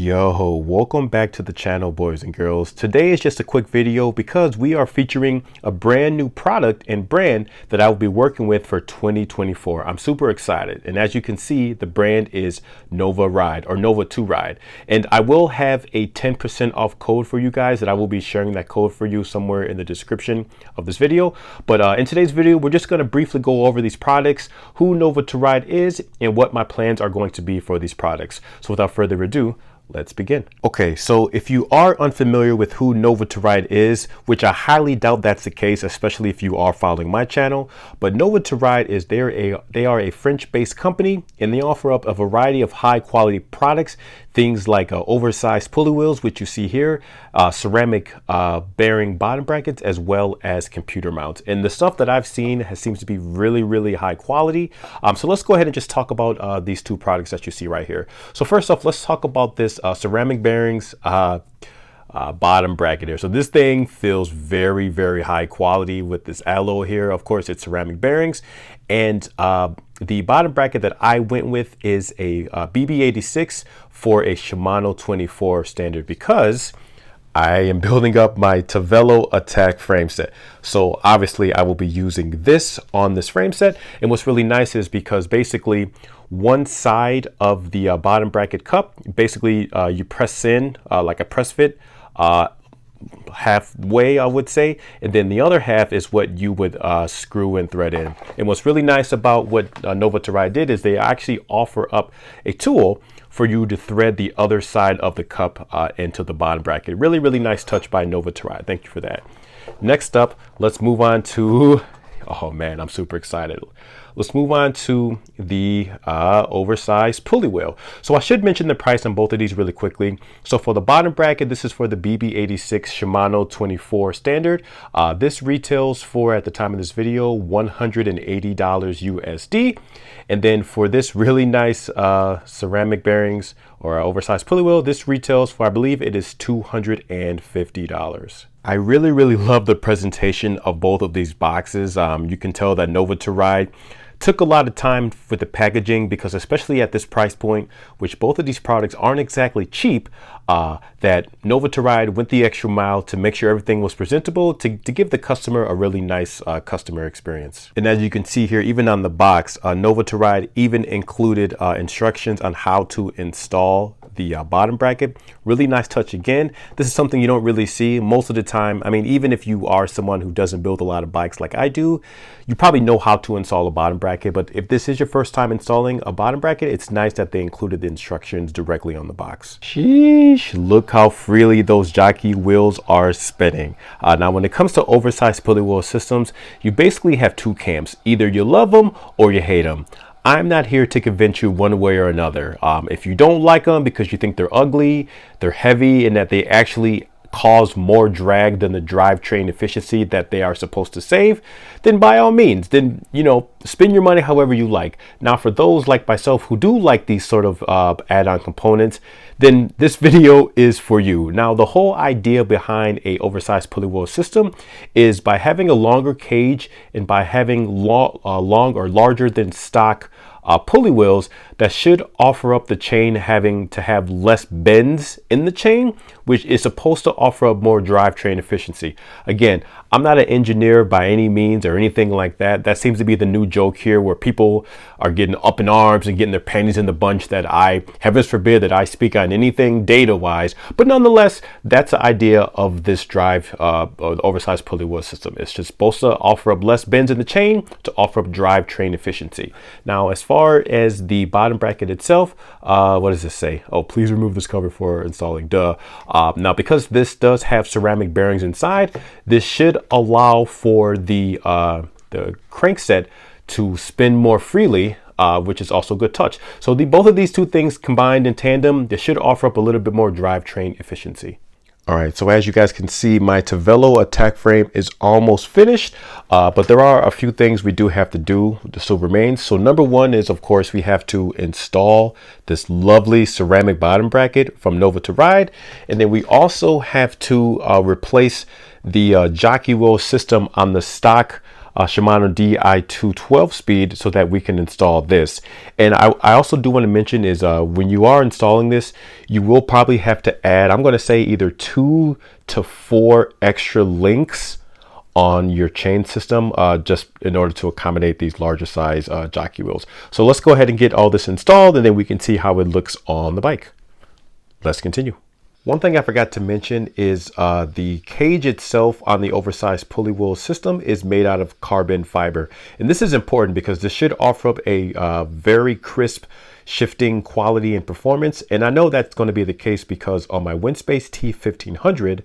Yo, welcome back to the channel, boys and girls. Today is just a quick video because we are featuring a brand new product and brand that I will be working with for 2024. I'm super excited. And as you can see, the brand is Nova Ride or Nova 2 Ride. And I will have a 10% off code for you guys that I will be sharing that code for you somewhere in the description of this video. But in today's video, we're just going to briefly go over these products, who Nova 2 Ride is, and what my plans are going to be for these products. So without further ado, let's begin. Okay, so if you are unfamiliar with who Nova 2 Ride is, which I highly doubt that's the case, especially if you are following my channel, but Nova 2 Ride is they are a French-based company, and they offer up a variety of high-quality products, things like oversized pulley wheels, which you see here, ceramic bearing bottom brackets, as well as computer mounts. And the stuff that I've seen seems to be really high quality. So let's go ahead and just talk about these two products that you see right here. So first off, let's talk about this ceramic bearings bottom bracket here. So this thing feels very high quality with this alloy here. Of course, it's ceramic bearings, and the bottom bracket that I went with is a BB86 for a Shimano 24 standard because I am building up my Tavello Attack frame set. So obviously I will be using this on this frame set. And what's really nice is because basically one side of the bottom bracket cup, basically you press in like a press fit halfway, I would say, and then the other half is what you would screw and thread in. And what's really nice about what Nova 2 Ride did is they actually offer up a tool for you to thread the other side of the cup into the bottom bracket. Really nice touch by Nova 2 Ride. Thank you for that. Next up, let's move on to, oh man, I'm super excited. Let's move on to the oversized pulley wheel. So I should mention the price on both of these really quickly. So for the bottom bracket, this is for the BB86 Shimano 24 standard. This retails for, at the time of this video, $180 USD. And then for this really nice ceramic bearings or oversized pulley wheel, this retails for, I believe it is $250. I really love the presentation of both of these boxes. You can tell that Nova 2 Ride took a lot of time with the packaging because, especially at this price point, which both of these products aren't exactly cheap, that Nova 2 Ride went the extra mile to make sure everything was presentable to give the customer a really nice customer experience. And as you can see here, even on the box, Nova 2 Ride even included instructions on how to install the bottom bracket. Really nice touch again. This is something you don't really see most of the time. I mean, even if you are someone who doesn't build a lot of bikes like I do, you probably know how to install a bottom bracket. But if this is your first time installing a bottom bracket, it's nice that they included the instructions directly on the box. Sheesh, look how freely those jockey wheels are spinning. Now, when it comes to oversized pulley wheel systems, you basically have two camps. Either you love them or you hate them. I'm not here to convince you one way or another. If you don't like them because you think they're ugly, they're heavy, and that they actually cause more drag than the drivetrain efficiency that they are supposed to save, then by all means, then, you know, spend your money however you like. Now, for those like myself who do like these sort of add-on components, then this video is for you. Now, the whole idea behind a oversized pulley wheel system is by having a longer cage and by having long or larger than stock pulley wheels that should offer up the chain having to have less bends in the chain, which is supposed to offer up more drivetrain efficiency. Again, I'm not an engineer by any means or anything like that. That seems to be the new joke here, where people are getting up in arms and getting their panties in the bunch that I, heavens forbid, that I speak on anything data wise. But nonetheless, that's the idea of this drive or the oversized pulley wheel system. It's just supposed to offer up less bends in the chain to offer up drivetrain efficiency. Now, as far as the bottom bracket itself, what does this say? Oh, please remove this cover for installing. Duh. Now, because this does have ceramic bearings inside, this should allow for the crankset to spin more freely, which is also a good touch. So both of these two things combined in tandem, they should offer up a little bit more drivetrain efficiency. All right, so as you guys can see, my Tavello Attack frame is almost finished, but there are a few things we do have to do that still remains. So number one is, of course, we have to install this lovely ceramic bottom bracket from Nova 2 Ride. And then we also have to replace the jockey wheel system on the stock Shimano Di212 speed so that we can install this. And I also do want to mention is when you are installing this, you will probably have to add, I'm going to say either 2 to 4 extra links on your chain system just in order to accommodate these larger size jockey wheels. So let's go ahead and get all this installed, and then we can see how it looks on the bike. Let's continue. One thing I forgot to mention is the cage itself on the oversized pulley wheel system is made out of carbon fiber. And this is important because this should offer up a very crisp shifting quality and performance. And I know that's going to be the case because on my Windspace T1500,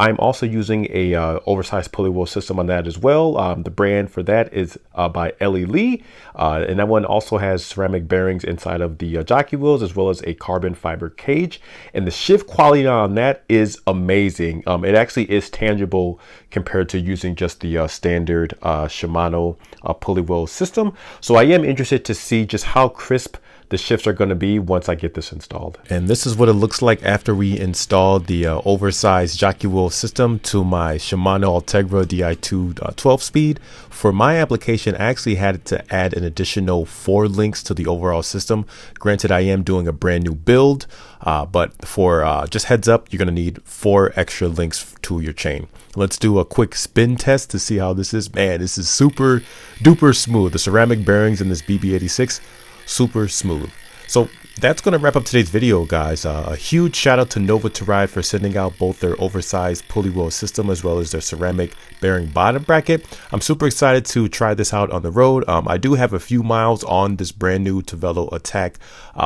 I'm also using a oversized pulley wheel system on that as well. The brand for that is by Ellie Lee. And that one also has ceramic bearings inside of the jockey wheels as well as a carbon fiber cage. And the shift quality on that is amazing. It actually is tangible compared to using just the standard Shimano pulley wheel system. So I am interested to see just how crisp the shifts are going to be once I get this installed. And this is what it looks like after we installed the oversized jockey wheel system to my Shimano Ultegra Di2 12 speed. For my application, I actually had to add an additional 4 links to the overall system. Granted, I am doing a brand new build, but for just heads up, you're going to need 4 extra links to your chain. Let's do a quick spin test to see how this is. Man, this is super duper smooth. The ceramic bearings in this BB86, super smooth. So that's going to wrap up today's video, guys. A huge shout out to Nova to Ride for sending out both their oversized pulley wheel system as well as their ceramic bearing bottom bracket. I'm super excited to try this out on the road. I do have a few miles on this brand new Tevelo Attack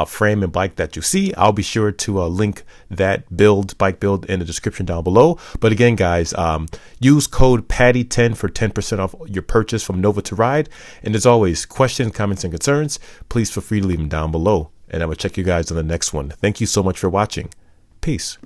frame and bike that you see. I'll be sure to link that bike build in the description down below. But again, guys, use code PADDY10 for 10% off your purchase from Nova to Ride. And as always, questions, comments, and concerns, please feel free to leave them down below. And I will check you guys on the next one. Thank you so much for watching. Peace.